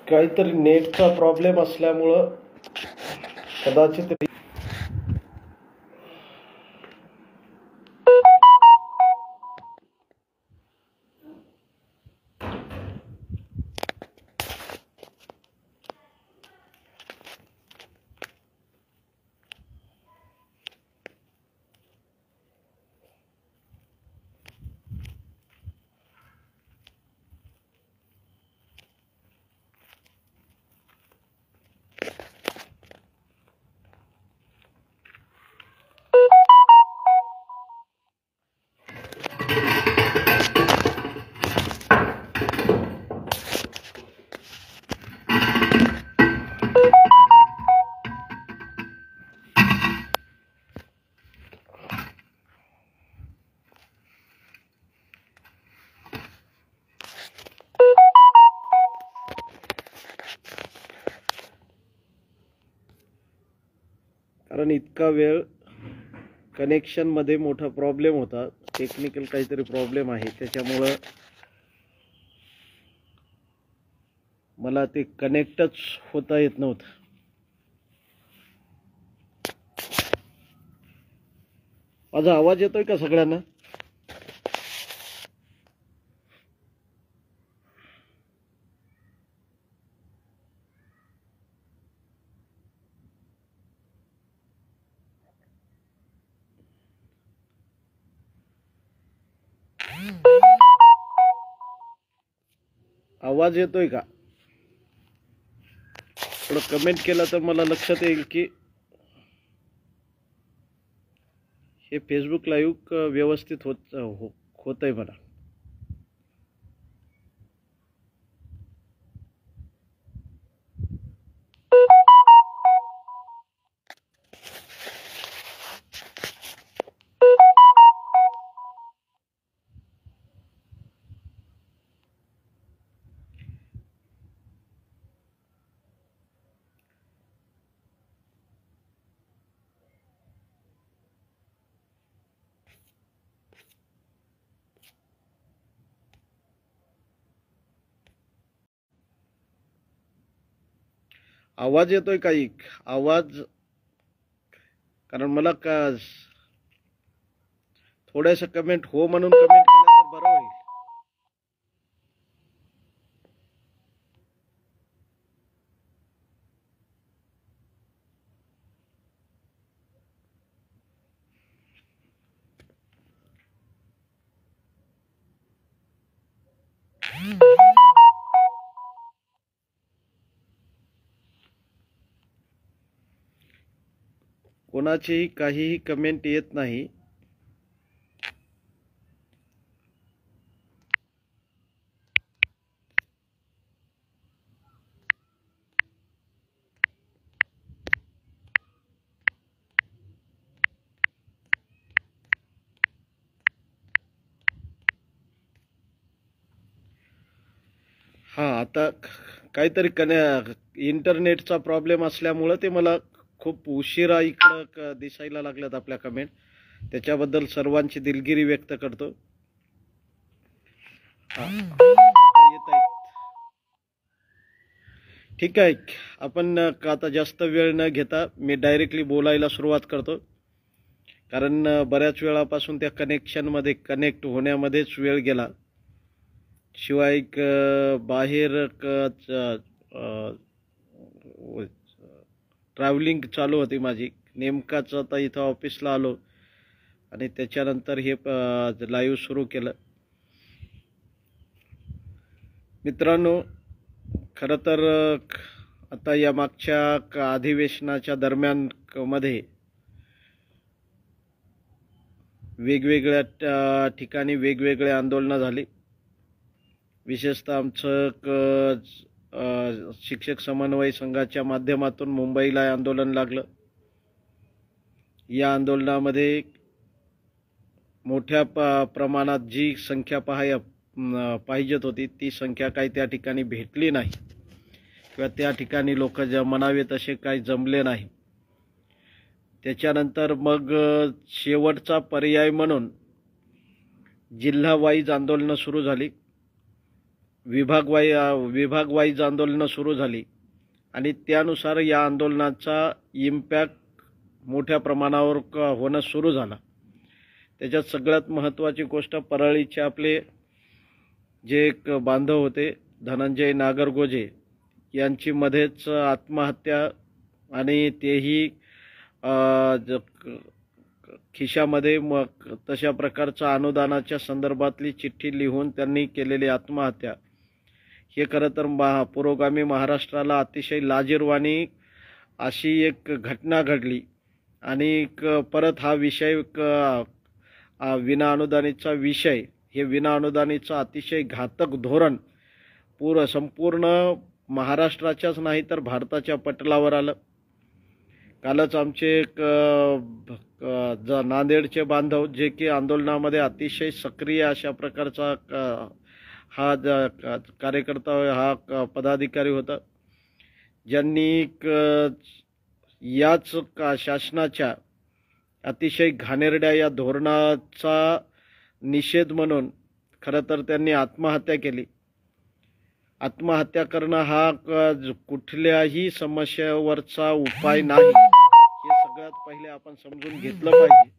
काहीतरी नेटचा प्रॉब्लेम असल्यामुळं कदाचित कारण इतका वेळ कनेक्शन मध्ये मोठा प्रॉब्लेम होता, टेक्निकल काहीतरी प्रॉब्लेम आहे, त्याच्यामुळं मला ते कनेक्टच होता येत नव्हतं. माझा आवाज येतोय का सगळ्यांना? आवाज येतोय का? थोडं कमेंट केलं तर मला लक्षात येईल की हे फेसबुक लाईव्ह व्यवस्थित होतंय मला. आवाज येतोय काही? आवाज, कारण मला का थोडंसं कमेंट हो म्हणून कमेंट केलं तर बरं होईल. कोणाचीही काहीही कमेंट येत नाही. हा, आता काहीतरी इंटरनेटचा प्रॉब्लेम असल्यामुळं ते मला खूप उशिरा इकडं दिसायला लागल्यात आपल्या कमेंट. त्याच्याबद्दल सर्वांची दिलगिरी व्यक्त करतो. आता येत आहेत. ठीक आहे, आपण आता जास्त वेळ न घेता मी डायरेक्टली बोलायला सुरुवात करतो. कारण बऱ्याच वेळापासून त्या कनेक्शनमध्ये कनेक्ट होण्यामध्येच वेळ गेला. शिवाय बाहेर ट्रॅव्हलिंग चालू होती माझी. नेमकाच आता इथं ऑफिसला आलो आणि त्याच्यानंतर हे लाईव्ह सुरू केलं. मित्रांनो, खरं तर आता या मागच्या अधिवेशनाच्या दरम्यान मध्ये वेगवेगळ्या ठिकाणी वेगवेगळे आंदोलनं झाली. विशेषतः आमचं शिक्षक समन्वय संघाच्या माध्यमातून मुंबईला आंदोलन लागलं. या आंदोलनामध्ये मोठ्या प्रमाणात जी संख्या पाहिजेत होती ती संख्या काही त्या ठिकाणी भेटली नाही किंवा त्या ठिकाणी लोक म्हणावे तसे काही जमले नाही. त्याच्यानंतर मग शेवटचा पर्याय म्हणून जिल्हा वाईज आंदोलनं सुरू झाली, विभाग वाईज आंदोलनं सुरू झाली आणि त्यानुसार या आंदोलनाचा इम्पॅक्ट मोठ्या प्रमाणावर होणं सुरू झालं. त्याच्यात सगळ्यात महत्त्वाची गोष्ट परळीचे आपले जे एक बांधव होते धनंजय नागरगोजे यांची मध्येच आत्महत्या आणि तेही खिशामध्ये मग तशा प्रकारच्या अनुदानाच्या संदर्भातली चिठ्ठी लिहून त्यांनी केलेली आत्महत्या हे खरं तर पुरोगामी महाराष्ट्राला अतिशय लाजिरवाणी अशी एक घटना घडली. आणि परत हा विषय विना अनुदानीचा विषय हे विना अनुदानीचं अतिशय घातक धोरण संपूर्ण महाराष्ट्राच्याच नाही तर भारताच्या पटलावर आलं. कालच आमचे नांदेडचे बांधव जे की आंदोलनामध्ये अतिशय सक्रिय अशा प्रकारचा हा कार्यकर्ता हा पदाधिकारी होता ज्यांनी याच शासनाच्या अतिशय घाणेरड्या या धोरणाचा निषेध म्हणून खरं तर त्यांनी आत्महत्या केली. आत्महत्या करणं हा कुठल्याही समस्येवरचा उपाय नाही हे सगळ्यात पहिले आपण समजून घेतलं पाहिजे.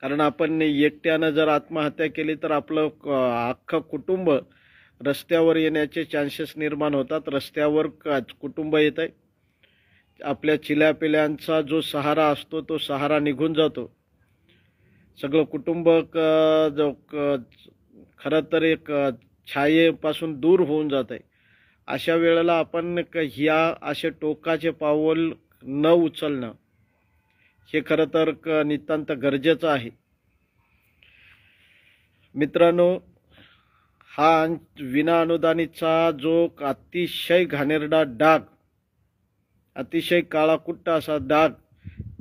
कारण आपण एकट्यानं जर आत्महत्या केली तर आपलं अख्खं कुटुंब रस्त्यावर येण्याचे चान्सेस निर्माण होतात. रस्त्यावर कुटुंब येत आहे, आपल्या चिल्यापिल्यांचा जो सहारा असतो तो सहारा निघून जातो. सगळं कुटुंब खरं तर एक छायेपासून दूर होऊन जात आहे. अशा वेळेला आपण ह्या असे टोकाचे पाऊल न उचलणं हे खरं तर नितांत गरजेचं आहे. मित्रांनो, हा विना अनुदानीचा जो अतिशय घाणेरडा डाग, अतिशय काळाकुट्ट असा डाग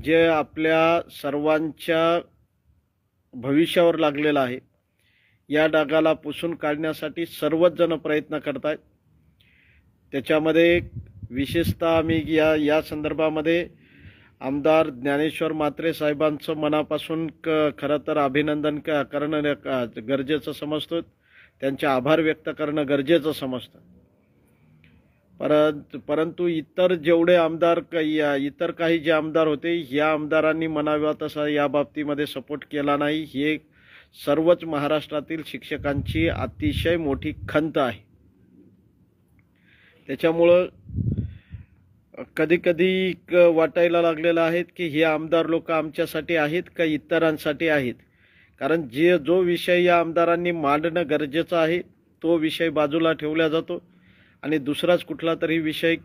जे आपल्या सर्वांच्या भविष्यावर लागलेला आहे, या डागाला पुसून काढण्यासाठी सर्वच जण प्रयत्न करत आहेत. त्याच्यामध्ये विशेषतः आम्ही या संदर्भामध्ये आमदार ज्ञानेश्वर म्हात्रे साहेबांचं मनापासून खरं तर अभिनंदन करणं गरजेचं समजतो, त्यांचे आभार व्यक्त करणं गरजेचं समजतं. परंतु इतर जेवढे आमदार इतर काही जे आमदार होते या आमदारांनी म्हणावा तसा या बाबतीमध्ये सपोर्ट केला नाही. हे सर्वच महाराष्ट्रातील शिक्षकांची अतिशय मोठी खंत आहे. त्याच्यामुळं कधी कधी वाटायला लागलेलं आहे की हे आमदार लोक आमच्यासाठी आहेत का इतरांसाठी आहेत. कारण जो विषय या आमदारांनी मांडणं गरजेचं आहे तो विषय बाजूला ठेवला जातो आणि दुसराच कुठला तरी विषय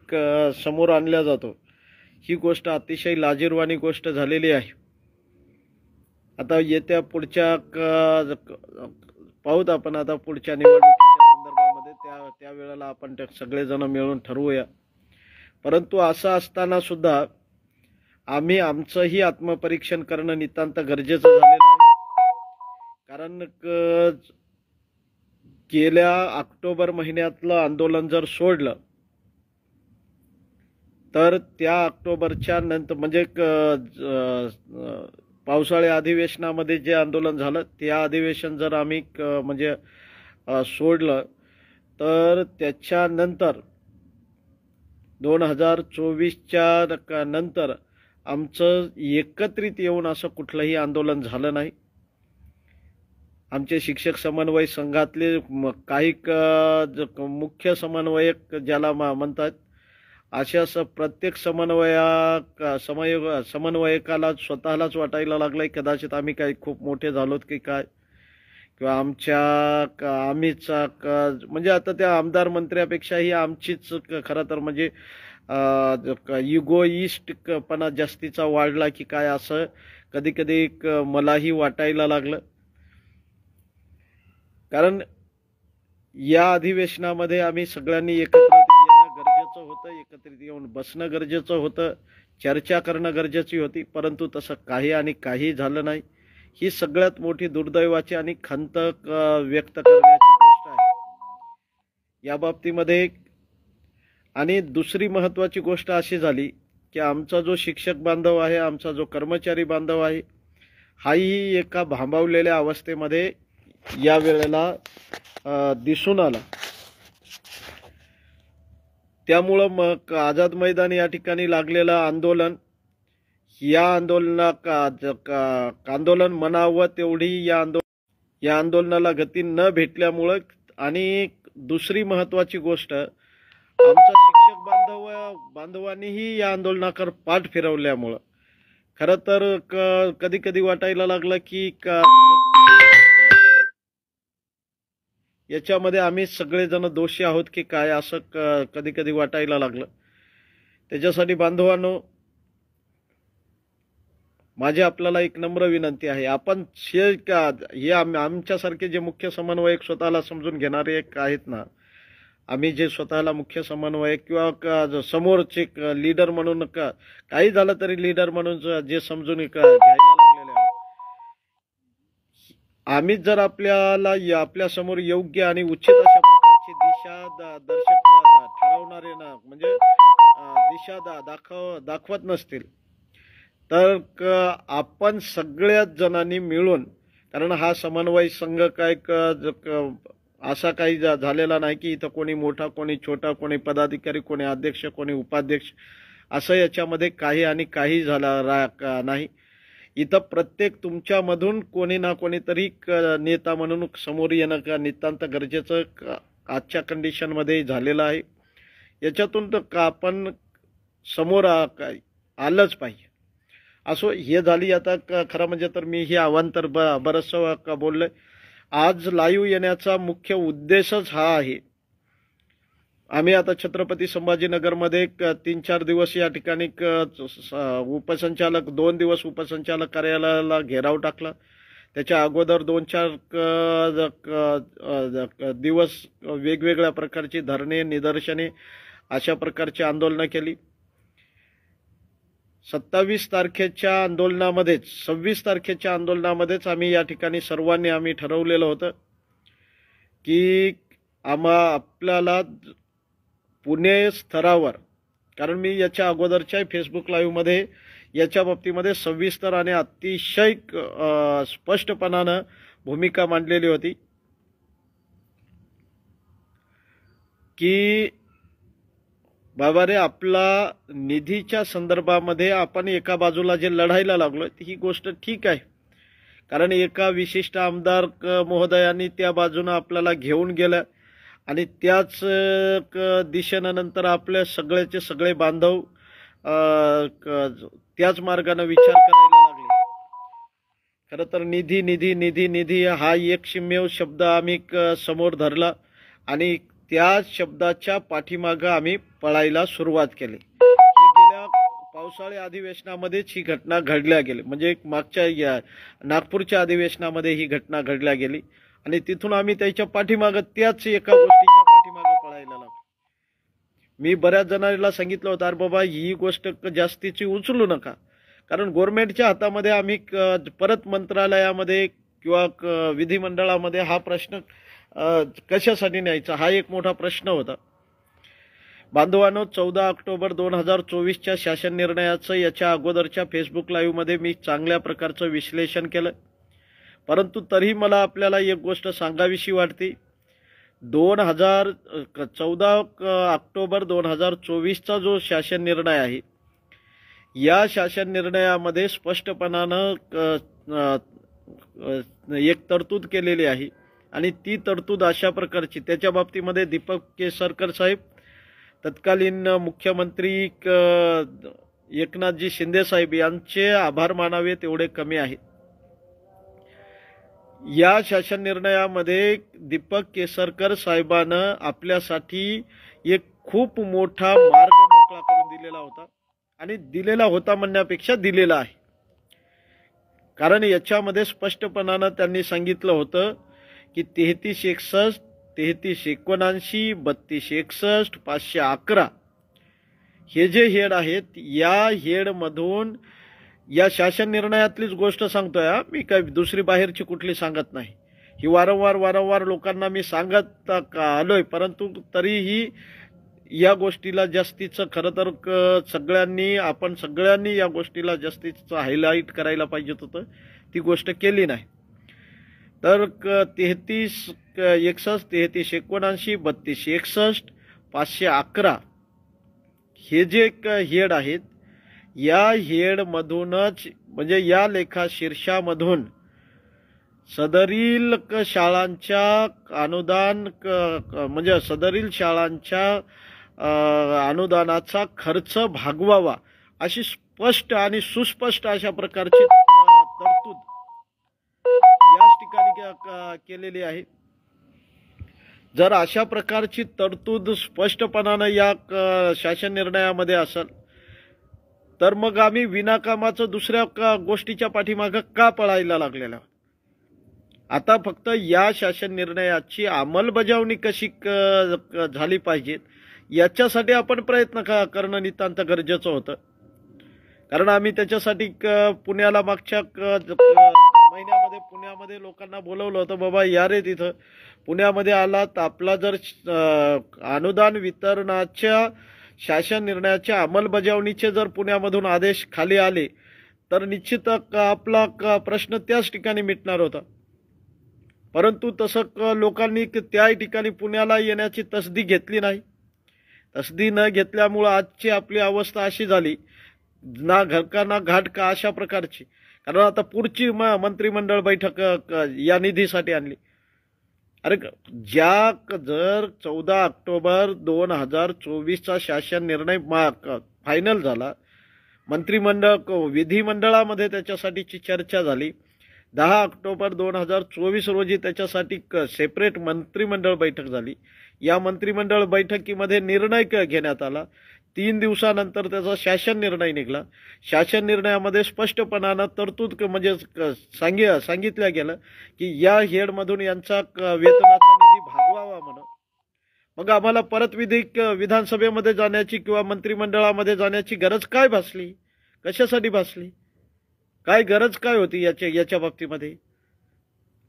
समोर आणला जातो. ही गोष्ट अतिशय लाजिरवाणी गोष्ट झालेली आहे. आता येत्या पुढच्या पाहूत आपण आता पुढच्या निवडणुकीच्या संदर्भामध्ये त्या वेळेला आपण सगळेजण मिळून ठरवूया. परंतु असं असताना सुद्धा आम्ही आमचंही आत्मपरीक्षण करणं नितांत गरजेचं झालेलं आहे. कारण गेल्या ऑक्टोबर महिन्यातलं आंदोलन जर सोडलं तर त्या ऑक्टोबरच्या नंतर म्हणजे पावसाळी अधिवेशनामध्ये जे आंदोलन झालं त्या अधिवेशन जर आम्ही म्हणजे सोडलं तर त्याच्यानंतर 2024च्या नंतर आमचं एकत्रित येऊन असं कुठलंही आंदोलन झालं नाही. आमचे शिक्षक समन्वय संघातले काही मुख्य समन्वयक ज्याला म्हणतात अशा प्रत्येक समन्वयकाला स्वतःलाच वाटायला लागलंय कदाचित आम्ही काही खूप मोठे झालोत की काय, किंवा आम्हीच म्हणजे आता त्या आमदार मंत्र्यापेक्षाही आमचीच खरं तर म्हणजे इगोइस्टपणा जास्तीचा वाढला की काय असं कधी कधी मलाही वाटायला लागलं. कारण या अधिवेशनामध्ये आम्ही सगळ्यांनी एकत्रित येणं गरजेचं होतं, एकत्रित येऊन बसणं गरजेचं होतं, चर्चा करणं गरजेची होती. परंतु तसं काही झालं नाही. ही सगळ्यात मोठी दुर्दैवाची आणि खंत व्यक्त करण्याची गोष्ट आहे या बाबतीमध्ये. आणि दुसरी महत्त्वाची गोष्ट अशी झाली की आमचा जो शिक्षक बांधव आहे, आमचा जो कर्मचारी बांधव आहे, हाही एका भांबावलेल्या अवस्थेमध्ये या वेळेला दिसून आला. त्यामुळं मग आझाद मैदान या ठिकाणी लागलेलं आंदोलन, या आंदोलन म्हणावं तेवढी या आंदोलनाला गती न भेटल्यामुळं, आणि दुसरी महत्त्वाची गोष्ट आमचा शिक्षक बांधवांनीही या आंदोलनाकडे पाठ फिरवल्यामुळं खरं तर कधी कधी वाटायला लागलं की याच्यामध्ये आम्ही सगळेजण दोषी आहोत की काय, असं कधी कधी वाटायला लागलं. त्याच्यासाठी बांधवांनो, माझी आपल्याला एक नम्र विनंती आहे, आपण हे आमच्यासारखे जे मुख्य समन्वयक स्वतःला समजून घेणारे एक आहेत ना, आम्ही जे स्वतःला मुख्य समन्वयक किंवा समोरचे लीडर म्हणून काही झालं तरी लीडर म्हणून जे समजून घ्यायला लागलेले आहोत, आम्ही जर आपल्या समोर योग्य आणि उचित अशा प्रकारची दिशा दर्शक ठरवणारे ना, म्हणजे दिशा दाखवत नसतील तर आपण सगळ्याच जणांनी मिळून, कारण हा समन्वय संघ काय असा काही झालेला नाही की इथं कोणी मोठा कोणी छोटा, कोणी पदाधिकारी कोणी अध्यक्ष कोणी उपाध्यक्ष, असं याच्यामध्ये काही झाला नाही. इथं प्रत्येक तुमच्यामधून कोणी ना कोणीतरी नेता म्हणून समोर येणं नितांत गरजेचं आजच्या कंडिशनमध्ये झालेलं आहे. याच्यातून तर आपण समोर आलंच पाहिजे. असो, हे झाली आता खरं म्हणजे तर मी हे आव्हान तर बरंचसं बोललोय. आज लाईव्ह येण्याचा मुख्य उद्देशच हा आहे. आम्ही आता छत्रपती संभाजीनगरमध्ये 3-4 दिवस या ठिकाणी उपसंचालक 2 दिवस उपसंचालक कार्यालयाला घेराव टाकला. त्याच्या अगोदर 2-4 दिवस वेगवेगळ्या प्रकारची धरणे, निदर्शने अशा प्रकारची आंदोलनं केली. 27 तारखेच्या आंदोलनामध्येच 26 तारखेच्या आंदोलनामध्येच आम्ही या ठिकाणी सर्वांनी आम्ही ठरवलेलं होतं की आपल्याला पुणे स्तरावर, कारण मी याच्या अगोदरच्या फेसबुक लाईव्हमध्ये याच्या बाबतीमध्ये सविस्तर आणि अतिशय स्पष्टपणानं भूमिका मांडलेली होती की बाबा रे, आपला निधीच्या संदर्भामध्ये आपण एका बाजूला जे लढायला लागलो ही गोष्ट ठीक आहे, कारण एका विशिष्ट आमदार महोदयांनी त्या बाजूनं आपल्याला घेऊन गेलं आणि त्याच दिशेनं नंतर आपले सगळेचे सगळे बांधव त्याच मार्गाने विचार करायला लागले. खरं तर निधी निधी निधी निधी हा एकमेव शब्द आम्ही समोर धरला आणि त्या शब्दाच्या पाठीमागं आम्ही पळायला सुरुवात केली. गेल्या पावसाळी अधिवेशनामध्येच ही घटना घडल्या गेली, म्हणजे मागच्या नागपूरच्या अधिवेशनामध्ये ही घटना घडल्या गेली आणि तिथून आम्ही त्याच्या पाठीमागं त्याच एका गोष्टीच्या पाठीमागं पळायला लागलो. मी बऱ्याच जणांना सांगितलं होतं, अरे बाबा ही गोष्ट जास्तीची उचलू नका, कारण गव्हर्नमेंटच्या हातामध्ये आम्ही परत मंत्रालयामध्ये किंवा विधिमंडळामध्ये हा प्रश्न कशासाठी न्यायचा, हा एक मोठा प्रश्न होता. बांधवांनो, 14 ऑक्टोबर 2024च्या शासन निर्णयाचं याच्या अगोदरच्या फेसबुक लाईव्हमध्ये मी चांगल्या प्रकारचं विश्लेषण केलं, परंतु तरीही मला आपल्याला एक गोष्ट सांगावीशी वाटते. 14 ऑक्टोबर 2024चा जो शासन निर्णय आहे, या शासन निर्णयामध्ये स्पष्टपणानं एक तरतूद केलेली आहे आणि ती तरतूद अशा प्रकारची, त्याच्या बाबतीमध्ये दीपक केसरकर साहेब, तत्कालीन मुख्यमंत्री एकनाथजी शिंदे साहेब यांचे आभार मानावे तेवढे कमी आहेत. या शासन निर्णयामध्ये दीपक केसरकर साहेबांनं आपल्यासाठी एक खूप मोठा मार्ग मोकळा करून दिलेला होता, आणि दिलेला होता म्हणण्यापेक्षा दिलेला आहे, कारण याच्यामध्ये स्पष्टपणानं त्यांनी सांगितलं होतं की 3361, 3379, 3261, 511 हे जे हेड आहेत, या हेडमधून या शासन निर्णयातलीच गोष्ट सांगतोय हा, मी काय दुसरी बाहेरची कुठली सांगत नाही. ही वारंवार लोकांना मी सांगत आलोय, परंतु तरीही या गोष्टीला जास्तीचं खरं तर आपण सगळ्यांनी या गोष्टीला जास्तीचं हायलाईट करायला पाहिजे होतं. ती गोष्ट केली नाही. तर 3361 3379 3261 511 हे जे हेड आहेत, या हेडमधूनच म्हणजे या लेखा शीर्षामधून सदरील शाळांच्या अनुदान म्हणजे सदरील शाळांच्या अनुदानाचा खर्च भागवावा अशी स्पष्ट आणि सुस्पष्ट अशा प्रकारची तरतूद याच ठिकाणी केलेली आहे. जर अशा प्रकारची तरतूद स्पष्टपणानं या शासन निर्णयामध्ये असेल तर मग आम्ही विनाकामाचं दुसऱ्या गोष्टीच्या पाठीमागं का पळायला लागलेला. आता फक्त या शासन निर्णयाची अंमलबजावणी कशी झाली पाहिजे याच्यासाठी आपण प्रयत्न करणं नितांत गरजेचं होतं. कारण आम्ही त्याच्यासाठी पुण्याला मागच्या महिन्यामध्ये पुण्यामध्ये लोकांना बोलवलं होतं, बाबा या रे तिथं पुण्यामध्ये आला तर आपला जर अनुदान वितरणाच्या शासन निर्णयाच्या अंमलबजावणीचे जर पुण्यामधून आदेश खाली आले तर निश्चित आपला प्रश्न त्याच ठिकाणी मिटणार होता. परंतु तसं लोकांनी त्या ठिकाणी पुण्याला येण्याची तसदी घेतली नाही. तसदी न घेतल्यामुळं आजची आपली अवस्था अशी झाली, ना घर का ना घाट का अशा प्रकारची. कारण आता पुढची मंत्रिमंडळ बैठक या निधीसाठी आणली. अरे जर 14 ऑक्टोबर 2024चा शासन निर्णय फायनल झाला, विधिमंडळामध्ये त्याच्यासाठीची चर्चा झाली, 10 ऑक्टोबर 2024 रोजी त्याच्यासाठी सेपरेट मंत्रिमंडळ बैठक झाली. या मंत्रिमंडळ बैठकीमध्ये निर्णय घेण्यात आला. 3 दिवसानंतर त्याचा शासन निर्णय निघाला. शासन निर्णयामध्ये स्पष्टपणानं तरतूद म्हणजे सांगितलं गेलं की या हेडमधून यांचा वेतनाचा निधी भागवावा म्हणून. मग आम्हाला परत विधानसभेमध्ये जाण्याची किंवा मंत्रिमंडळामध्ये जाण्याची गरज काय भासली, कशासाठी भासली, काय गरज काय होती याच्या बाबतीमध्ये.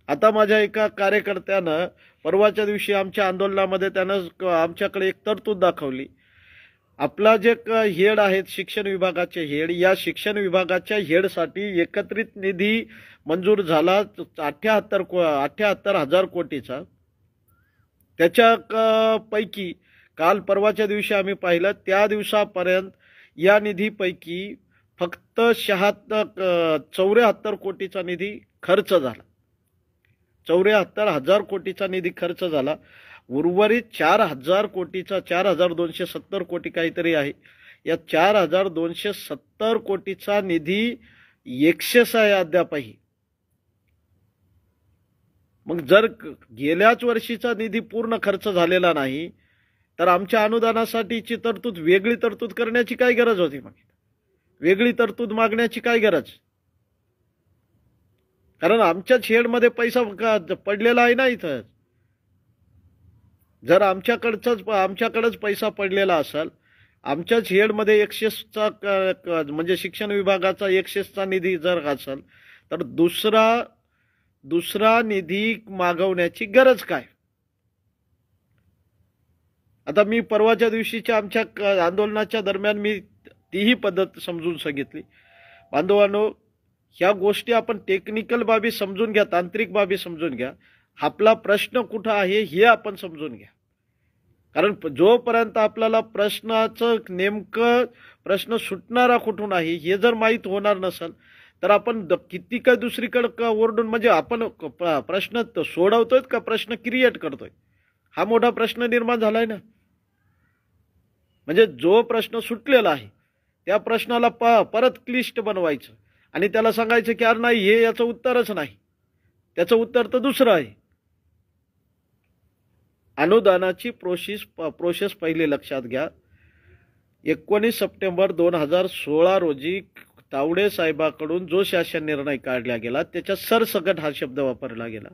आता माझ्या एका कार्यकर्त्यानं परवाच्या दिवशी आमच्या आंदोलनामध्ये त्यानं आमच्याकडे एक तरतूद दाखवली. आपला जे हेड आहेत शिक्षण विभागाचे हेड, या शिक्षण विभागाच्या हेडसाठी एकत्रित निधी मंजूर झाला 78,000 कोटीचा. त्याच्या पैकी काल परवाच्या दिवशी आम्ही पाहिलं, त्या दिवसापर्यंत या निधीपैकी फक्त 74 कोटीचा निधी खर्च झाला. 74,000 कोटीचा निधी खर्च झाला. उर्वरित 4,000 कोटीचा 4,270 कोटी काहीतरी आहे. या 4,270 कोटीचा निधी एक्सेस आहे अद्यापही. मग जर गेल्याच वर्षीचा निधी पूर्ण खर्च झालेला नाही तर आमच्या अनुदानासाठीची तरतूद वेगळी तरतूद करण्याची काय गरज होती. मग वेगळी तरतूद मागण्याची काय गरज. कारण आमच्याच हेडमध्ये पैसा पडलेला आहे ना इथं. जर आमच्याकडेच पैसा पडलेला असेल, आमच्याच हेडमध्ये एक्सेसचा म्हणजे शिक्षण विभागाचा एक्सेसचा निधी जर असेल तर दुसरा निधी मागवण्याची गरज काय. आता मी परवाच्या दिवशीच्या आमच्या आंदोलनाच्या दरम्यान मी तीही पद्धत समजून सांगितली. बांधवांनो, ह्या गोष्टी आपण टेक्निकल बाबी समजून घ्या, तांत्रिक बाबी समजून घ्या. आपला प्रश्न कुठं आहे हे आपण समजून घ्या. कारण जोपर्यंत आपल्याला प्रश्नाचं नेमकं प्रश्न सुटणारा कुठून आहे हे जर माहीत होणार नसेल तर आपण किती काय दुसरीकडे ओरडून म्हणजे आपण प्रश्न सोडवतोय का प्रश्न क्रिएट करतोय, हा मोठा प्रश्न निर्माण झालाय ना. म्हणजे जो प्रश्न सुटलेला आहे त्या प्रश्नाला परत क्लिष्ट बनवायचं आणि त्याला सांगायचं की अरे नाही, हे याचं उत्तरच नाही, त्याचं उत्तर तर दुसरं आहे. अनुदानाची प्रोसेस पहिले लक्षात घ्या. 19 सप्टेंबर 2016 रोजी तावडे साहेबांकडून जो शासन निर्णय काढला गेला त्याच्या सरसकट हा शब्द वापरला गेला.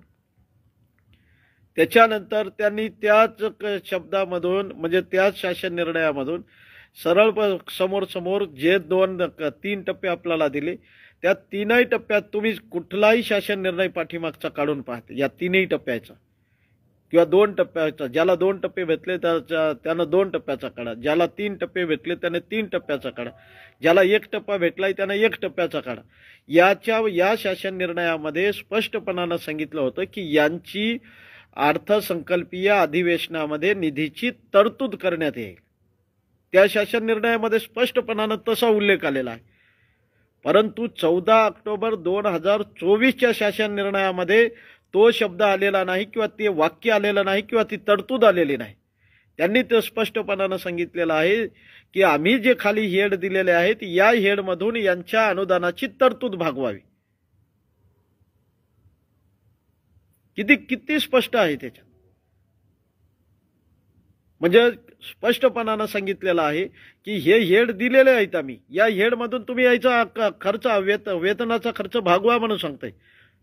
त्याच्यानंतर त्यांनी त्याच शब्दामधून म्हणजे त्याच शासन निर्णयामधून सरळ समोर समोर जे 3 टप्पे आपल्याला दिले त्या तीनही टप्प्यात तुम्ही कुठलाही शासन निर्णय पाठीमागचा काढून पाहते या तीनही टप्प्याचा किंवा 2 टप्प्याचा, ज्याला 2 टप्पे भेटले त्यानं 2 टप्प्याचा काढा, ज्याला 3 टप्पे भेटले त्याने 3 टप्प्याचा काढा, ज्याला 1 टप्पा भेटलाय त्याने 1 टप्प्याचा काढा. या शासन निर्णयामध्ये स्पष्टपणानं सांगितलं होतं की यांची अर्थसंकल्पीय अधिवेशनामध्ये निधीची तरतूद करण्यात येईल. त्या शासन निर्णयामध्ये स्पष्टपणानं तसा उल्लेख आलेला आहे. परंतु 14 ऑक्टोबर 2024च्या शासन निर्णयामध्ये तो शब्द आलेला नाही किंवा ते वाक्य आलेलं नाही किंवा ती तरतूद आलेली नाही. त्यांनी ते स्पष्टपणानं सांगितलेलं आहे की आम्ही जे खाली हेड दिलेले आहेत या हेडमधून यांच्या अनुदानाची तरतूद भागवावी. किती स्पष्ट आहे त्याच्यात. म्हणजे स्पष्टपणानं सांगितलेलं आहे की हे हेड दिलेले आहेत, आम्ही या हेडमधून तुम्ही याचा खर्च वेतनाचा खर्च भागवा म्हणून सांगताय.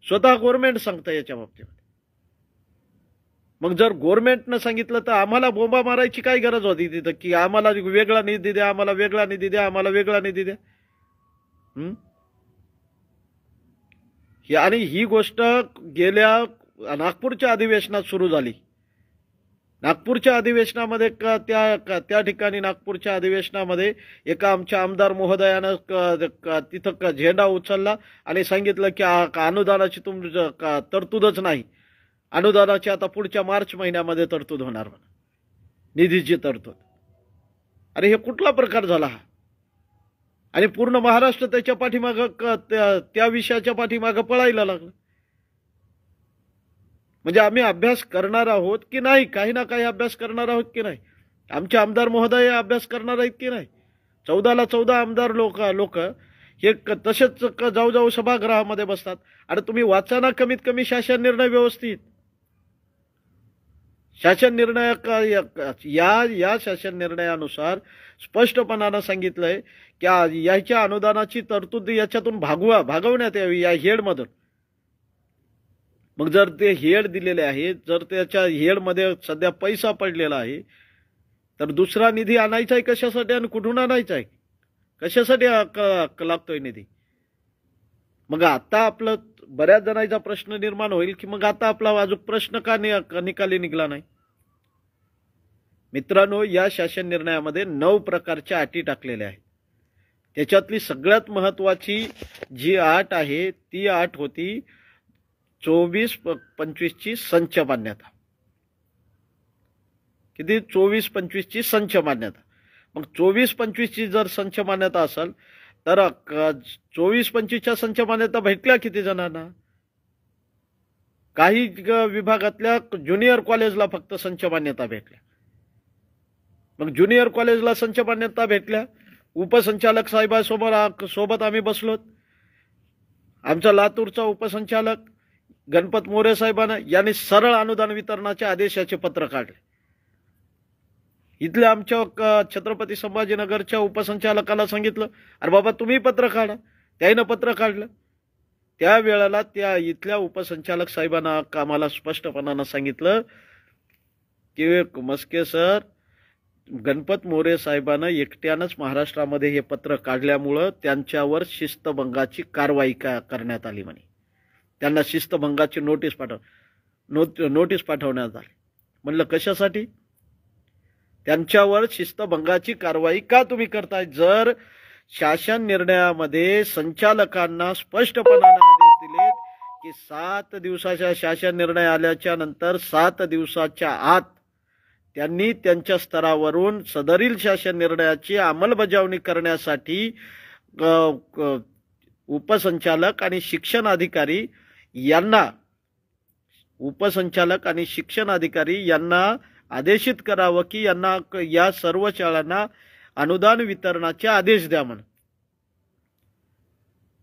स्वतः गव्हर्नमेंट सांगताय याच्या बाबतीमध्ये. मग जर गव्हर्नमेंटनं सांगितलं तर आम्हाला बोंबा मारायची काय गरज होती तिथं की आम्हाला वेगळा निधी द्या, आम्हाला वेगळा निधी द्या, आम्हाला वेगळा निधी द्या. आणि ही गोष्ट गेल्या नागपूरच्या अधिवेशनात सुरू झाली. नागपूरच्या अधिवेशनामध्ये त्या ठिकाणी नागपूरच्या अधिवेशनामध्ये एका आमच्या आमदार महोदयानं तिथं झेंडा उचलला आणि सांगितलं की अनुदानाची तरतूदच नाही, अनुदानाची आता पुढच्या मार्च महिन्यामध्ये तरतूद होणार म्हणून, निधीची तरतूद. अरे हे कुठला प्रकार झाला हा? आणि पूर्ण महाराष्ट्र त्याच्या पाठीमागं त्या विषयाच्या पाठीमागं पळायला लागलं. म्हणजे आम्ही अभ्यास करणार आहोत की नाही, काही ना काही अभ्यास करणार आहोत की नाही, आमचे आमदार महोदय अभ्यास करणार आहेत की नाही. 14ला 14 आमदार लोक हे तसेच जाऊ सभागृहामध्ये बसतात. आणि तुम्ही वाचा ना कमीत कमी शासन निर्णय व्यवस्थित. शासन निर्णय या शासन निर्णयानुसार स्पष्टपणानं सांगितलंय की याच्या अनुदानाची तरतूद याच्यातून भागवण्यात यावी या हेडमधून. मग जर ते हेड दिलेले आहे, जर त्याच्या हेडमध्ये सध्या पैसा पडलेला आहे तर दुसरा निधी आणायचा आहे कशासाठी आणि कुठून आणायचा आहे, कशासाठी लागतोय निधी. मग आता आपलं बऱ्याच जणांचा प्रश्न निर्माण होईल की मग आता आपला अजून प्रश्न का निकाली निघाला नाही. मित्रांनो, या शासन निर्णयामध्ये 9 प्रकारच्या अटी टाकलेल्या आहेत. त्याच्यातली सगळ्यात महत्वाची जी अट आहे ती अट होती 24-25ची संच मान्यता. किती? 24-25ची संच मान्यता. मग 24-25ची जर संच मान्यता असेल तर 24-25च्या संच मान्यता भेटल्या किती जणांना? काही विभागातल्या ज्युनियर कॉलेजला फक्त संच मान्यता भेटल्या. मग ज्युनियर कॉलेजला संच मान्यता भेटल्या. उपसंचालक साहेबांसोबत आम्ही बसलोत. आमचा लातूरचा उपसंचालक गणपत मोरे साहेबांना यांनी सरळ अनुदान वितरणाच्या आदेशाचे पत्र काढले. इथल्या आमच्या छत्रपती संभाजीनगरच्या उपसंचालकाला सांगितलं, अरे बाबा तुम्ही पत्र काढा. त्यानं पत्र काढलं. त्यावेळेला त्या इथल्या उपसंचालक साहेबांना आम्हाला स्पष्टपणानं सांगितलं की मस्के सर, गणपत मोरे साहेबांना एकट्यानंच महाराष्ट्रामध्ये हे पत्र काढल्यामुळं त्यांच्यावर शिस्तभंगाची कारवाई करण्यात आली म्हणे. त्यांना शिस्तभंगाची नोटीस पाठवण्यात आली. म्हणलं कशासाठी? त्यांच्यावर शिस्तभंगाची कारवाई का तुम्ही करताय? जर शासन निर्णयामध्ये संचालकांना स्पष्टपणाने आदेश दिले की 7 दिवसाच्या शासन निर्णय आल्याच्या नंतर 7 दिवसाच्या आत त्यांनी त्यांच्या स्तरावरून सदरील शासन निर्णयाची अंमलबजावणी करण्यासाठी उपसंचालक आणि शिक्षण अधिकारी यांना आदेशित करावं की यांना या सर्व शाळांना अनुदान वितरणाचे आदेश द्या म्हणून.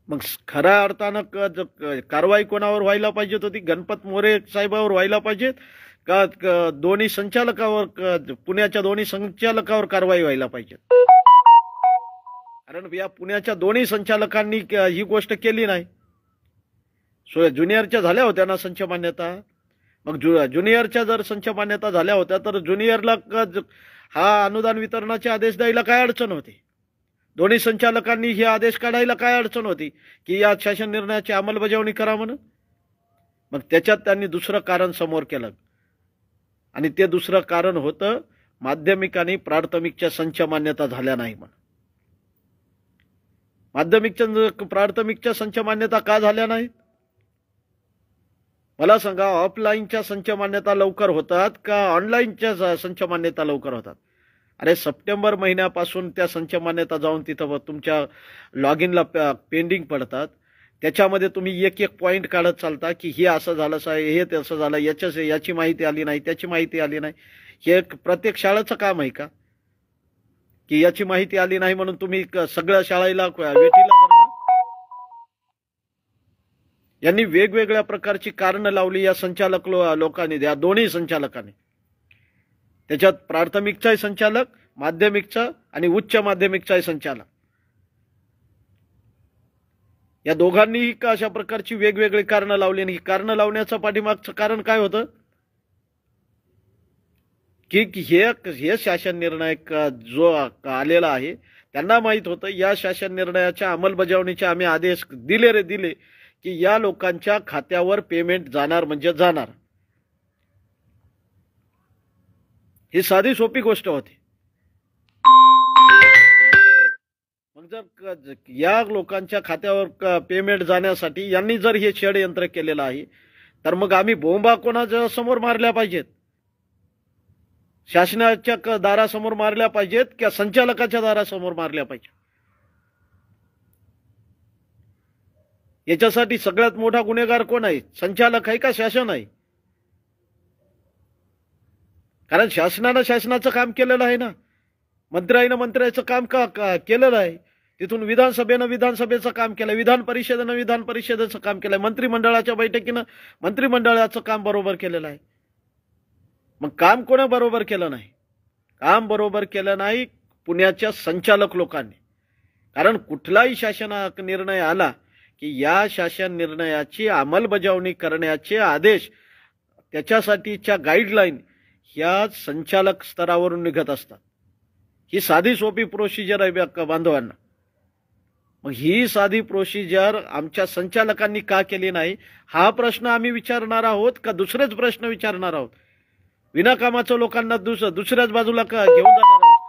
मग खऱ्या अर्थानं कारवाई कोणावर व्हायला पाहिजे होती? गणपत मोरे साहेबांवर व्हायला पाहिजे का दोन्ही संचालकावर, पुण्याच्या दोन्ही संचालकावर कारवाई व्हायला पाहिजे? कारण या पुण्याच्या दोन्ही संचालकांनी ही गोष्ट केली नाही. ज्युनियरच्या झाल्या होत्या ना संच मान्यता. मग ज्युनियरच्या जर संच मान्यता झाल्या होत्या तर ज्युनियरला हा अनुदान वितरणाचे आदेश द्यायला काय अडचण होती? दोन्ही संचालकांनी हे आदेश काढायला काय अडचण होती की या शासन निर्णयाची अंमलबजावणी करा म्हणून? मग त्याच्यात त्यांनी दुसरं कारण समोर केलं आणि ते दुसरं कारण होतं माध्यमिक आणि प्राथमिकच्या संच मान्यता झाल्या नाही म्हणून. प्राथमिकच्या संच मान्यता का झाल्या नाहीत? मला सांगा, ऑफलाईनच्या संच मान्यता लवकर होतात का ऑनलाईनच्या संच मान्यता लवकर होतात? अरे सप्टेंबर महिन्यापासून त्या संच मान्यता जाऊन तिथं तुमच्या लॉग इनला पेंडिंग पडतात. त्याच्यामध्ये तुम्ही एक एक पॉईंट काढत चालता की हे असं झालं साहेब, हे तसं झालं, याची माहिती आली नाही, त्याची माहिती आली नाही. हे प्रत्येक शाळेचं काम आहे का की याची माहिती आली नाही म्हणून तुम्ही सगळ्या शाळेला वेठीला धरणं? यांनी वेगवेगळ्या प्रकारची कारणं लावली या संचालक लोकांनी, या दोन्ही संचालकांनी. त्याच्यात प्राथमिकचाही संचालक, माध्यमिकचा आणि उच्च माध्यमिकचाही संचालक, या दोघांनीही का अशा प्रकारची वेगवेगळी कारणं लावली. आणि ही कारणं लावण्याचं पाठीमागचं कारण काय होतं की हे शासन निर्णय जो आलेला आहे त्यांना माहित होतं या शासन निर्णयाच्या अंमलबजावणीचे आम्ही आदेश दिले की या लोकांच्या खात्यावर पेमेंट जाणार म्हणजे जाणार. ही साधी सोपी गोष्ट होती. मग जर या लोकांच्या खात्यावर पेमेंट जाण्यासाठी यांनी जर हे षडयंत्र केलेलं आहे तर मग आम्ही बोंबा कोणाच्या समोर मारल्या पाहिजेत? शासनाच्या दारासमोर मारल्या पाहिजेत किंवा संचालकाच्या दारासमोर मारल्या पाहिजेत? याच्यासाठी सगळ्यात मोठा गुन्हेगार कोण आहे? संचालक आहे का शासन आहे? कारण शासनानं शासनाचं काम केलेलं आहे ना, मंत्र्यानं मंत्र्याचं काम केलेलं आहे. तिथून विधानसभेनं विधानसभेचं काम केलं, विधान परिषदेनं विधान परिषदेचं काम केलंय, मंत्रिमंडळाच्या बैठकीनं मंत्रिमंडळाचं काम बरोबर केलेलं आहे. मग काम कोणा बरोबर केलं नाही? काम बरोबर केलं नाही पुण्याच्या संचालक लोकांनी. कारण कुठलाही शासन निर्णय आला की या शासन निर्णयाची अंमलबजावणी करण्याचे आदेश, त्याच्यासाठीच्या गाईडलाईन ह्या संचालक स्तरावरून निघत असतात. ही साधी सोपी प्रोसिजर आहे बांधवांना. मग ही साधी प्रोसिजर आमच्या संचालकांनी का केली नाही हा प्रश्न आम्ही विचारणार आहोत का दुसरेच प्रश्न विचारणार आहोत? विनाकामाचं लोकांना दुसऱ्याच बाजूला का घेऊन जाणार आहोत?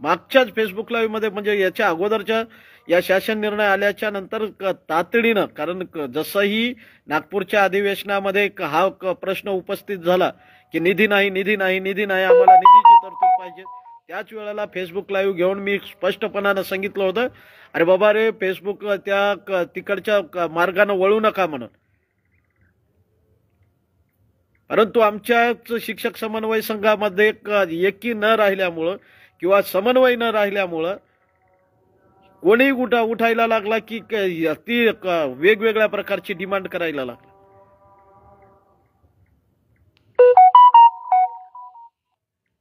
मागच्याच फेसबुक लाईव्ह मध्ये, म्हणजे याच्या अगोदरच्या या शासन निर्णय आल्याच्या नंतर तातडीनं, कारण जसंही नागपूरच्या अधिवेशनामध्ये हा प्रश्न उपस्थित झाला की निधी नाही आम्हाला निधीची तरतूद पाहिजे, त्याच वेळेला फेसबुक लाईव्ह घेऊन मी स्पष्टपणानं सांगितलं होतं, अरे बाबा रे, फेसबुक त्या तिकडच्या मार्गाने वळू नका म्हणून. परंतु आमच्याच शिक्षक समन्वय संघामध्ये एकी न राहिल्यामुळं किंवा समन्वय न राहिल्यामुळं कोणी उठायला लागला की ती वेगवेगळ्या प्रकारची डिमांड करायला लागला.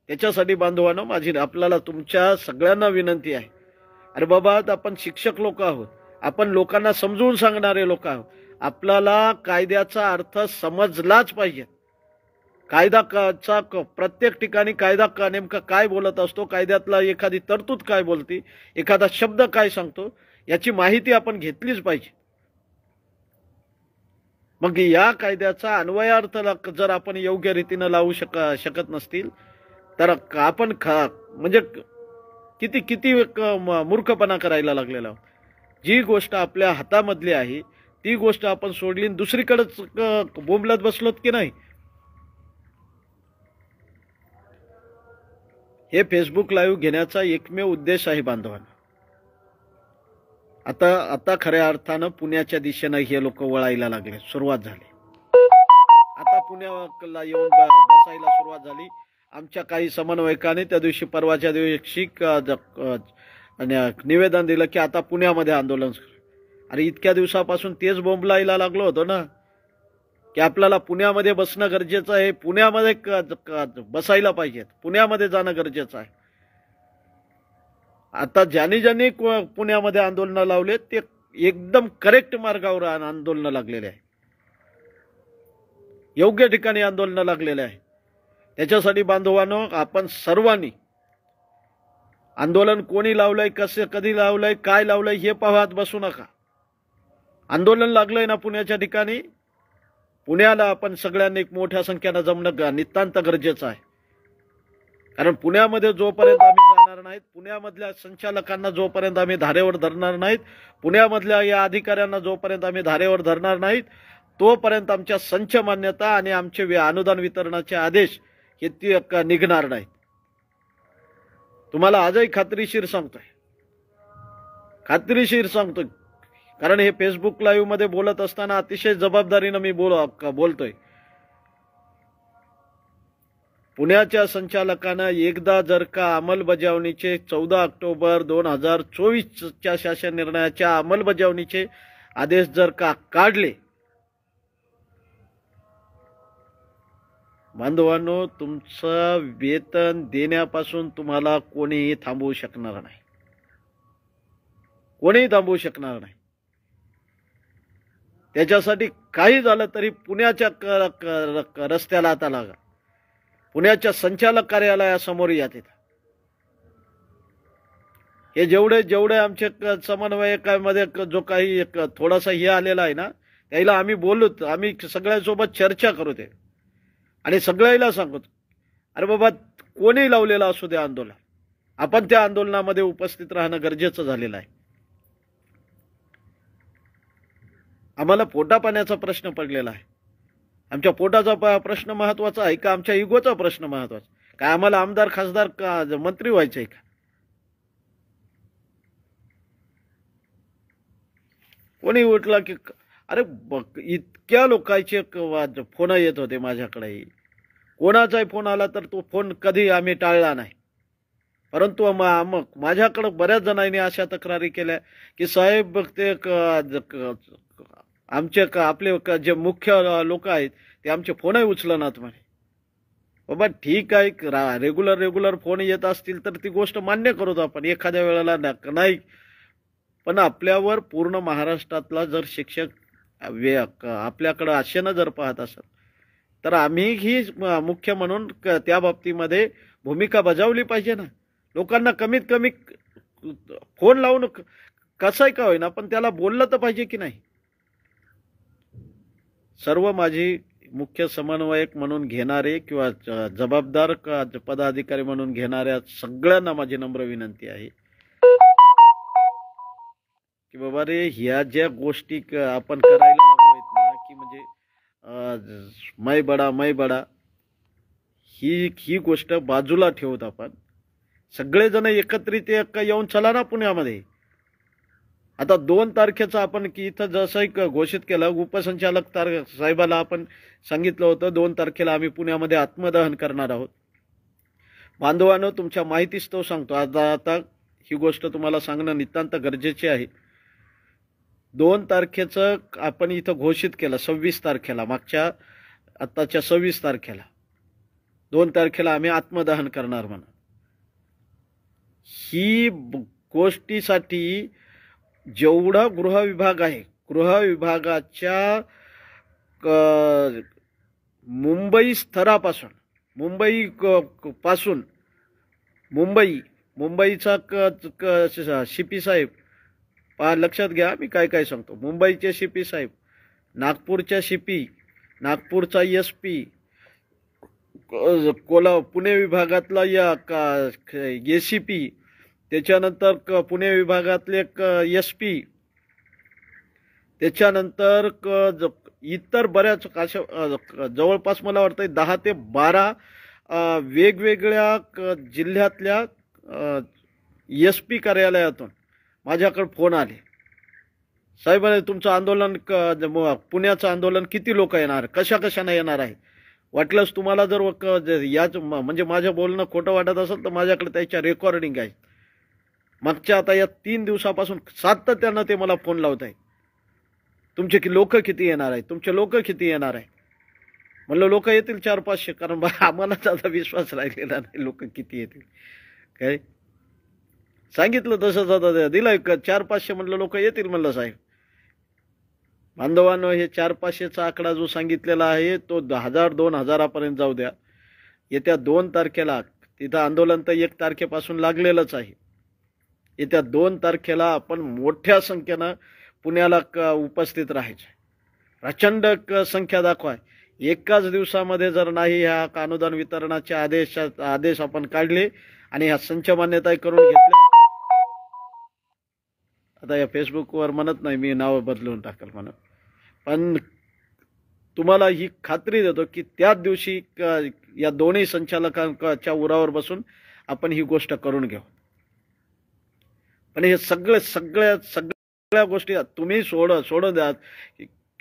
त्याच्यासाठी बांधवांनो, माझी आपल्याला तुमच्या सगळ्यांना विनंती आहे, अरे बाबा, आपण शिक्षक लोक आहोत, आपण लोकांना समजून सांगणारे लोक आहोत. आपल्याला कायद्याचा अर्थ समजलाच पाहिजे. कायद्याचा प्रत्येक ठिकाणी कायदा नेमका काय बोलत असतो, कायद्यातला एखादी तरतूद काय बोलते, एखादा शब्द काय सांगतो, याची माहिती आपण घेतलीच पाहिजे. मग या कायद्याचा अन्वयार्थ जर आपण योग्य रीतीने लावू शकत नसतील तर आपण म्हणजे किती किती मूर्खपणा करायला लागलेला आहोत. जी गोष्ट आपल्या हातामधली आहे ती गोष्ट आपण सोडली दुसरीकडेच बोंबलत बसलोत की नाही. हे फेसबुक लाईव्ह घेण्याचा एकमेव उद्देश आहे बांधवांना. आता खऱ्या अर्थानं पुण्याच्या दिशेनं हे लोक वळायला लागले, सुरुवात झाली. आता पुण्याला येऊन बसायला सुरुवात झाली. आमच्या काही समन्वयकांनी त्या दिवशी, परवाच्या दिवशी निवेदन दिलं की आता पुण्यामध्ये आंदोलन. अरे इतक्या दिवसापासून तेच बोंबलायला लागलो होतो ना की आपल्याला पुण्यामध्ये बसणं गरजेचं आहे, पुण्यामध्ये बसायला पाहिजे, पुण्यामध्ये जाणं गरजेचं आहे. आता ज्यांनी पुण्यामध्ये आंदोलन लावले ते एकदम करेक्ट मार्गावर आंदोलन लागलेले आहे. योग्य ठिकाणी आंदोलन लागलेले आहे. त्याच्यासाठी बांधवांनो, आपण सर्वांनी आंदोलन कोणी लावलंय, कसे कधी लावलंय, काय लावलंय हे पाहत बसू नका. आंदोलन लागलंय ना पुण्याच्या ठिकाणी, पुण्याला आपण सगळ्यांनी एक मोठ्या संख्येनं जमणं नितांत गरजेचं आहे. कारण पुण्यामध्ये जोपर्यंत आम्ही जाणार नाहीत, पुण्यामधल्या संचालकांना जोपर्यंत आम्ही धारेवर धरणार नाहीत, पुण्यामधल्या या अधिकाऱ्यांना जोपर्यंत आम्ही धारेवर धरणार नाहीत, तोपर्यंत आमच्या संच मान्यता आणि आमचे अनुदान वितरणाचे आदेश हे निघणार नाहीत. तुम्हाला आजही खात्रीशीर सांगतोय, कारण हे फेसबुक लाईव्ह मध्ये बोलत असताना अतिशय जबाबदारीनं मी बोलतोय. पुण्याच्या संचालकानं एकदा जर का अंमलबजावणीचे 14 ऑक्टोबर 2024च्या शासन निर्णयाच्या अंमलबजावणीचे आदेश जर का काढले, बांधवांनो, तुमचं वेतन देण्यापासून तुम्हाला कोणीही थांबवू शकणार नाही. त्याच्यासाठी काही झालं तरी पुण्याच्या रस्त्याला आता लागा, पुण्याच्या संचालक कार्यालयासमोर या. तिथं हे जेवढे आमचे समन्वयकामध्ये जो काही थोडासा हे आलेला आहे ना, त्याला आम्ही बोललो, आम्ही सगळ्यांसोबत चर्चा करू ते आणि सगळ्याला सांगतो, अरे बाबा, कोणी लावलेलं असू दे आंदोलन, आपण त्या आंदोलनामध्ये उपस्थित राहणं गरजेचं झालेलं आहे. आम्हाला पोटापाण्याचा प्रश्न पडलेला आहे. आमच्या पोटाचा प्रश्न महत्वाचा आहे का आमच्या इगोचा प्रश्न महत्वाचा? काय आम्हाला आमदार, खासदार का मंत्री व्हायचंय का? कोणी उठला की अरे इतक्या लोकांचे फोन येत होते माझ्याकडे. कोणाचाही फोन आला तर तो फोन कधी आम्ही टाळला नाही. परंतु माझ्याकडे बऱ्याच जणांनी अशा तक्रारी केल्या की साहेब, ते आमचे आपले जे मुख्य लोक आहेत ते आमचे फोनही उचलनात म्हणे. बाबा ठीक आहे, रेग्युलर फोन येत असतील तर ती गोष्ट मान्य करू आपण, एखाद्या वेळेला नाही. पण आपल्यावर पूर्ण महाराष्ट्रातला जर शिक्षक आपल्याकडे आशेनं जर पाहत असेल तर आम्ही ही मुख्य म्हणून त्या बाबतीमध्ये भूमिका बजावली पाहिजे ना. लोकांना कमीत कमी फोन लावून कसंही का होईना पण त्याला बोललं तर पाहिजे की नाही. सर्व माझी मुख्य समन्वयक म्हणून घेणारे किंवा जबाबदार पदाधिकारी म्हणून घेणाऱ्या सगळ्यांना माझी नम्र विनंती आहे की बाबा रे, ह्या ज्या गोष्टी आपण करायला लागलोय ना, की म्हणजे मै बडा ही गोष्ट बाजूला ठेवत आपण सगळेजण एकत्रित येऊन चला ना पुण्यामध्ये. आता 2 तारखेचं आपण की इथं जसं घोषित केलं, उपसंचालक साहेबाला आपण सांगितलं होतं 2 तारखेला आम्ही पुण्यामध्ये आत्मदहन करणार आहोत. बांधवांनो, तुमच्या माहितीस्तव सांगतो, आता ही गोष्ट तुम्हाला सांगणं नितांत गरजेचे आहे. 2 तारखेचं आपण इथं घोषित केलं 26 तारखेला, आत्ताच्या 26 तारखेला 2 तारखेला आम्ही आत्मदहन करणार म्हणून. ही गोष्टीसाठी जेवढा गृहविभाग आहे, गृहविभागाच्या मुंबई स्तरापासून मुंबईचा शिपी साहेब, लक्षात घ्या मी काय सांगतो. मुंबईचे शिपी साहेब, नागपूरच्या शिपी, नागपूरचा SP, पुणे विभागातला या ACP, त्याच्यानंतर पुणे विभागातले SP, त्याच्यानंतर इतर बऱ्याच जवळपास मला वाटतं 10 ते 12 वेगवेगळ्या जिल्ह्यातल्या SP कार्यालयातून माझ्याकडे फोन आले. साहेब, तुमचं आंदोलन, पुण्याचं आंदोलन किती लोक येणार, कशाने येणार आहे? वाटलंच तुम्हाला जर याच म्हणजे माझं बोलणं खोटं वाटत असेल तर माझ्याकडे त्याच्या रेकॉर्डिंग आहे. मागच्या आता या 3 दिवसापासून सातत्यानं ते मला फोन लावत आहे, तुमचे लोक किती येणार आहे. म्हणलं लोक येतील 400-500, कारण आम्हाला आता विश्वास राहिलेला नाही लोक किती येतील. काय सांगितलं तसंच आता दिलं 400-500 म्हणलं लोक येतील म्हणलं साहेब. बांधवांनो, हे 400-500चा आकडा जो सांगितलेला आहे तो 1000-2000 जाऊ द्या. येत्या 2 तारखेला तिथं आंदोलन तर 1 तारखेपासून लागलेलंच आहे. येत्या 2 तारखेला आपण मोठ्या संख्येनं पुण्याला उपस्थित राहायचं. प्रचंड संख्या दाखवा. एकाच दिवसामध्ये जर नाही ह्या अनुदान वितरणाचे आदेश आपण काढले आणि ह्या संच मान्यता करून घेतल्या. आता या फेसबुकवर म्हणत नाही मी नाव बदलून टाकल म्हणून, पण तुम्हाला ही खात्री देतो की त्याच दिवशी या दोन्ही संचालकांच्या उरावर बसून आपण ही गोष्ट करून घेऊ. पण हे सगळ्या गोष्टी तुम्ही सोडून द्या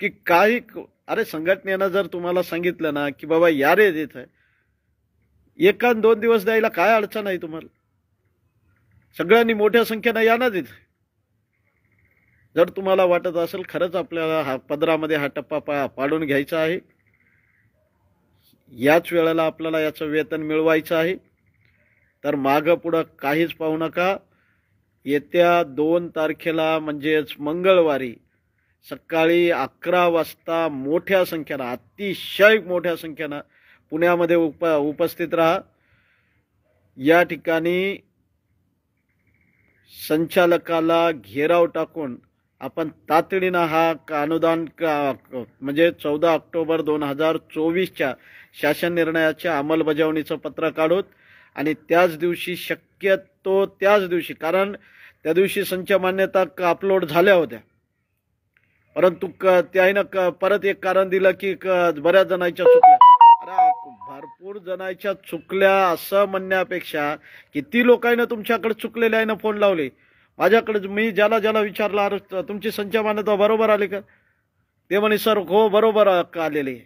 की काही. अरे संघटनेनं जर तुम्हाला सांगितलं ना की बाबा या रे तिथं 1-2 दिवस द्यायला काय अडचण आहे तुम्हाला. सगळ्यांनी मोठ्या संख्येनं या ना तिथे. जर तुम्हाला वाटत असेल खरंच आपल्याला हा पदरामध्ये हा टप्पा पाडून घ्यायचा आहे, याच वेळेला आपल्याला याचं वेतन मिळवायचं आहे, तर मागं पुढं काहीच पाहू नका. येत्या 2 तारखेला म्हणजेच मंगळवारी सकाळी 11 वाजता मोठ्या संख्येनं, अतिशय मोठ्या संख्येनं पुण्यामध्ये उपस्थित राहा. या ठिकाणी संचालकाला घेराव टाकून आपण तातडीनं हा अनुदान म्हणजे 14 ऑक्टोबर 2024च्या शासन निर्णयाच्या अंमलबजावणीचं पत्र काढूत आणि त्याच दिवशी शक्यतो त्याच दिवशी, कारण त्या दिवशी संच मान्यता अपलोड झाल्या होत्या, परंतु त्यानं परत एक कारण दिलं की बऱ्याच जणांच्या चुकल्या. अरे भरपूर जणांच्या चुकल्या असं म्हणण्यापेक्षा किती लोकांना तुमच्याकडे चुकलेल्या आहे ना फोन लावले माझ्याकडे. मी ज्याला विचारलं अरे तुमची संच मान्यता बरोबर आली का, ते म्हणे सर हो बरोबर आलेली.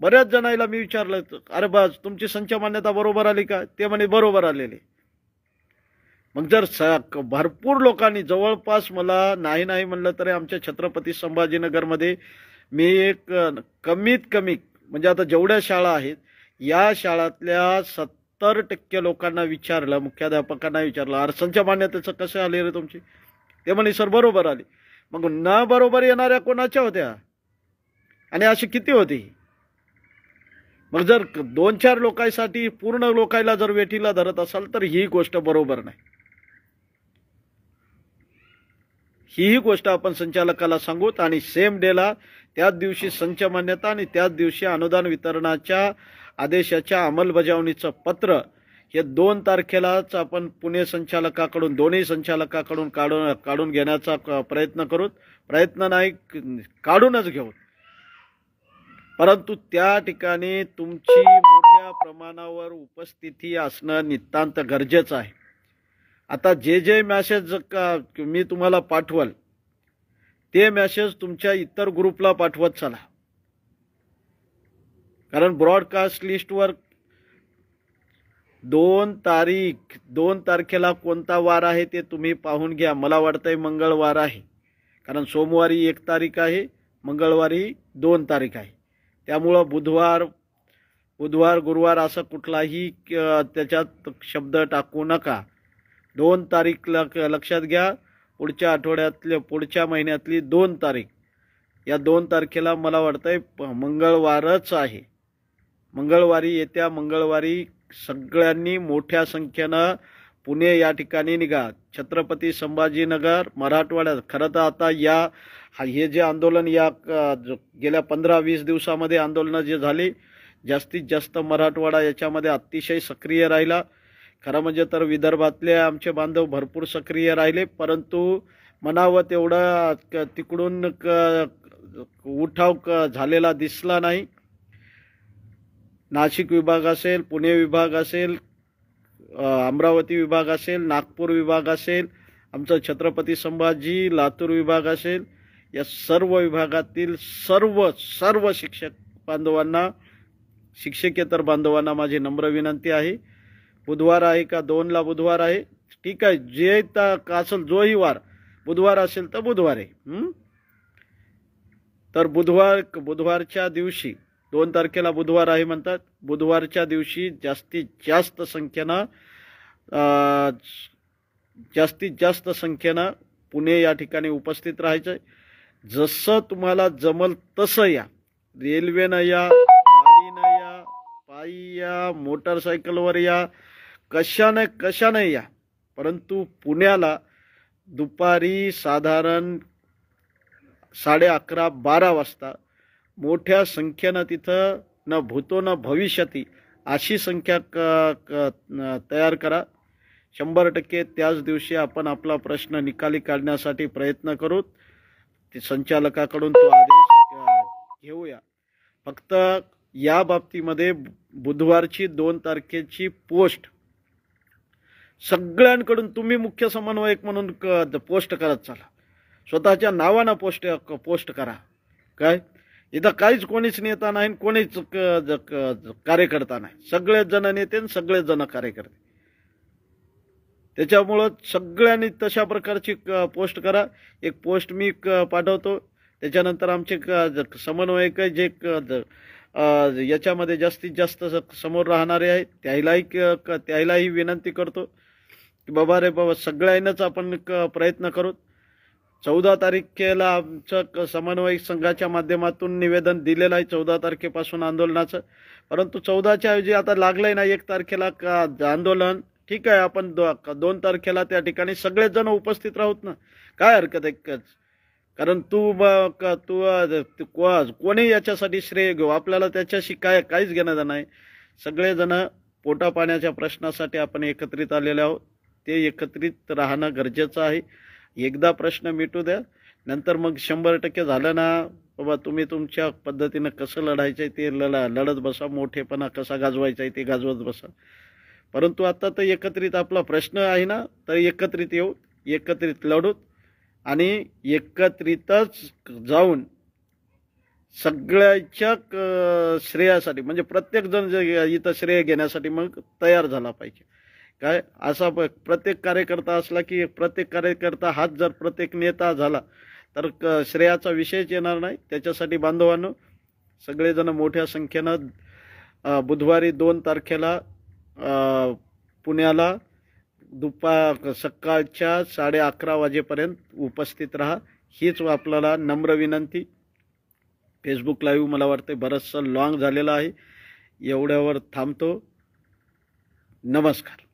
बऱ्याच जणांना मी विचारलं अरे बस तुमची संच मान्यता बरोबर आली का, ते म्हणे बरोबर आलेली. मग जर भरपूर लोकांनी जवळपास मला नाही म्हणलं तरी आमच्या छत्रपती संभाजीनगरमध्ये मी एक कमीत कमी म्हणजे आता जेवढ्या शाळा आहेत या शाळातल्या 70% लोकांना विचारलं, मुख्याध्यापकांना विचारलं अरे संच मान्यतेचं कसं आले रे तुमची, ते म्हणे सर बरोबर आली. मग न बरोबर येणाऱ्या कोणाच्या होत्या आणि अशी किती होती. मग जर 2-4 लोकांसाठी पूर्ण लोकांना जर वेठीला धरत असाल तर ही गोष्ट बरोबर नाही. ही गोष्ट आपण संचालकाला सांगूत आणि सेम डेला त्याच दिवशी संच मान्यता आणि त्याच दिवशी अनुदान वितरणाच्या आदेशाच्या अंमलबजावणीचं पत्र हे 2 तारखेलाच आपण पुणे संचालकाकडून दोन्ही संचालकाकडून काढून घेण्याचा प्रयत्न करूत. प्रयत्न नाही काढूनच घेऊ. परंतु त्या ठिकाणी तुमची मोठ्या प्रमाणावर उपस्थिती असणं नितांत गरजेचं आहे. आता जे मेसेज मी तुम्हाला पाठवल ते मेसेज तुमच्या इतर ग्रुपला पाठवत चला, कारण ब्रॉडकास्ट लिस्टवर 2 तारखेला कोणता वार आहे ते तुम्ही पाहून घ्या. मला वाटतंय मंगळवार आहे, कारण सोमवारी 1 तारीख आहे, मंगळवारी 2 तारीख आहे. त्यामुळं बुधवार गुरुवार असं कुठलाही त्याच्यात शब्द टाकू नका. 2 तारीख लक्षात घ्या. पुढच्या महिन्यातली 2 तारीख, या 2 तारखेला मला वाटतंय मंगळवारच आहे. येत्या मंगळवारी सगळ्यांनी मोठ्या संख्येनं पुणे या ठिकाणी निघा. छत्रपती संभाजीनगर मराठवाड्यात खरं तर आता हे जे आंदोलन या गेल्या 15-20 दिवसामध्ये आंदोलनं जे झाली, जास्तीत जास्त मराठवाडा याच्यामध्ये अतिशय सक्रिय राहिला. खरं म्हणजे तर विदर्भातले आमचे बांधव भरपूर सक्रिय राहिले, परंतु म्हणावं तेवढा तिकडून उठाव झालेला दिसला नाही. नाशिक विभाग असेल, पुणे विभाग असेल, अमरावती विभाग असेल, नागपूर विभाग असेल, आमचं छत्रपती संभाजी लातूर विभाग असेल, या सर्व विभागातील सर्व शिक्षक बांधवांना, शिक्षकेतर बांधवांना माझी नम्र विनंती आहे. बुधवार आहे का 2ला बुधवार आहे, ठीक आहे, जे असेल जोही वार बुधवार असेल तर बुधवार आहे. तर बुधवारच्या दिवशी 2 तारखेला बुधवार आहे म्हणतात, बुधवारच्या दिवशी जास्तीत जास्त संख्येनं पुणे या ठिकाणी उपस्थित राहायचं. जसं तुम्हाला जमल तसं या. रेल्वेनं या, गाडीनं या, पायी या, मोटरसायकलवर या, कशाने या. परंतु पुण्याला दुपारी साधारण 11:30-12 वाजता मोठ्या संख्येनं तिथं न भूतो न भविष्यती अशी संख्या तयार करा. 100% त्याच दिवशी आपण आपला प्रश्न निकाली काढण्यासाठी प्रयत्न करू. ते संचालकाकडून तो आदेश घेऊया. फक्त या बाबतीमध्ये बुधवारची 2 तारखेची पोस्ट सगळ्यांकडून तुम्ही मुख्य समन्वयक म्हणून पोस्ट करत चला. स्वतःच्या नावानं पोस्ट करा. काय इथं काहीच कोणीच नेता नाही, कोणीच कार्यकर्ता नाही. सगळेच जण नेते आणि सगळेच जण कार्यकर्ते. त्याच्यामुळं सगळ्यांनी तशा प्रकारची पोस्ट करा. एक पोस्ट मी पाठवतो. त्याच्यानंतर आमचे समन्वयक जे याच्यामध्ये जास्तीत जास्त समोर राहणारे आहेत त्यालाही विनंती करतो की बाबा रे बाबा सगळ्यांनाच आपण प्रयत्न करू. 14 तारखेला आमचं समन्वयक संघाच्या माध्यमातून निवेदन दिलेलं आहे 14 तारखेपासून आंदोलनाचं. परंतु 14च्या ऐवजी आता लागलंय ना 1 तारखेला आंदोलन. ठीक आहे, आपण 2 तारखेला त्या ठिकाणी सगळेच जण उपस्थित राहूत ना, काय हरकत आहे. कारण तू कोणी याच्यासाठी श्रेय घेऊ, आपल्याला त्याच्याशी काहीच घेणं नाही. सगळेजण पोटा पाण्याच्या प्रश्नासाठी आपण एकत्रित आलेले आहोत. ते एकत्रित राहणं गरजेचं आहे. एकदा प्रश्न मिटू द्या, नंतर मग 100% झालं ना बाबा तुम्ही तुमच्या पद्धतीनं कसं लढायचं ते लढत बसा. मोठेपणा कसा गाजवायचा ते गाजवत बसा. परंतु आता तर एकत्रित आपला प्रश्न आहे ना, तर एकत्रित येऊ, एकत्रित लढू आणि एकत्रितच जाऊन सगळ्याच्या श्रेयासाठी म्हणजे प्रत्येक जण इथं श्रेय घेण्यासाठी मग तयार झाला पाहिजे. काय असा प्रत्येक कार्यकर्ता असला की प्रत्येक कार्यकर्ता हाच जर प्रत्येक नेता झाला तर श्रेयाचा विषयच येणार नाही. त्याच्यासाठी बांधवांनो सगळेजण मोठ्या संख्येनं बुधवारी 2 तारखेला पुण्याला सकाळच्या 11:30 वाजेपर्यंत उपस्थित राहा. हीच आपल्याला नम्र विनंती. फेसबुक लाईव्ह मला वाटतं बरंचसं लॉंग झालेलं आहे. एवढ्यावर थांबतो. नमस्कार.